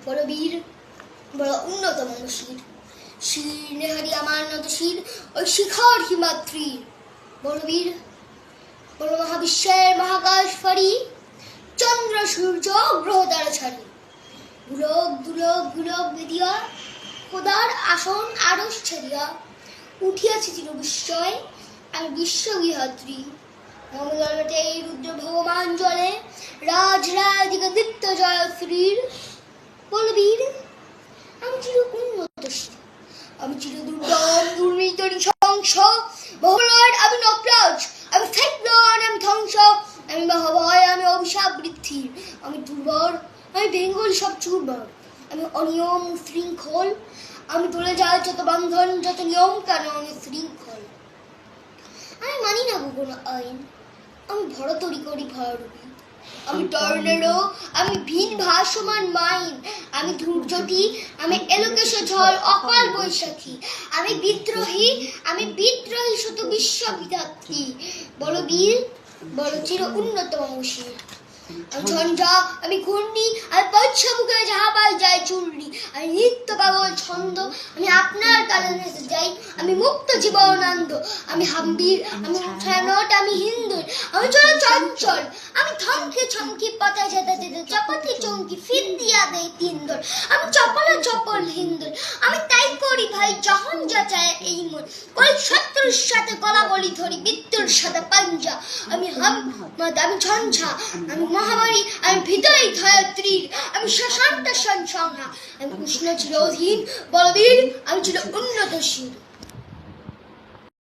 বড় বীর, বড় উন্নতম শির, শির নেহারি আমার নত শির, ওই শিখর হিমাদ্রির। বড় বীর, বড় মহাবিশ্বের মহাকাশ ফারি, চন্দ্র সূর্য গ্রহ তারা ছাড়ি, গুলক দুলক গুলক বেদিয়া, খোদার আসন আরশ ছাড়িয়া উঠিয়াছে চির বিস্ময় আমি বিশ্ববিহাত্রী। মমলটে রুদ্র ভগবান জলে রাজ রাজিকা দীপ্ত জয়শ্রীর। বলবীর, আমি চির উন্নত শির, আমি চির দুর্দম দুর্নীত নৃশংস মহলয়, আমি নকরাজ, আমি সাইক্লোন, আমি ধ্বংস, আমি মহাভয়, আমি অভিশাপ বৃদ্ধির, আমি দুর্বল, আমি বেঙ্গল সব চুরবর, আমি অনিয়ম শৃঙ্খল, আমি তুলে যায় যত বন্ধন যত নিয়ম কানুন শৃঙ্খল। আমি মানি না কোনো আইন, আমি ভরতরি করি ভয়রূপী, আমি টর্নেডো, আমি ভিন ভাসমান মাইন, আমি ধূর্যটি, আমি এলোকেশ ঝড় অকাল বৈশাখী, আমি বিদ্রোহী, আমি বিদ্রোহী শুধু বিশ্ববিধাত্রী। বড় বীর, বড় চির উন্নতম শির, আমি ঝঞ্ঝা, আমি ঘূর্ণি, আমি পশ্চিমুখে জাহাবাল যায় চূর্ণি, আমি নিত্য পাগল ছন্দ, আমি আপনার কারণে যাই, আমি মুক্ত জীবনানন্দ, আমি হাম্বির, আমি ছানট, আমি হিন্দুর, আমি চল চঞ্চল, আমি থমকে ছমকি পথে যেতে যেতে চপতি চমকি ফির দিয়া দেয় তিনদর, আমি চপল চপল হিন্দুর, আমি তাই করি ভাই যখন যা চায় এই মন, কই শত্রুর সাথে গলা বলি ধরি মৃত্যুর সাথে পাঞ্জা, আমি হাম্মদ, আমি ঝঞ্ঝা, আমি মহামারী, আমি ভিতরে ধয়ত্রীর, আমি শ্মশানটা সংহা, আমি উষ্ণ চির অধীন। বলবীর, আমি চির উন্নত শির।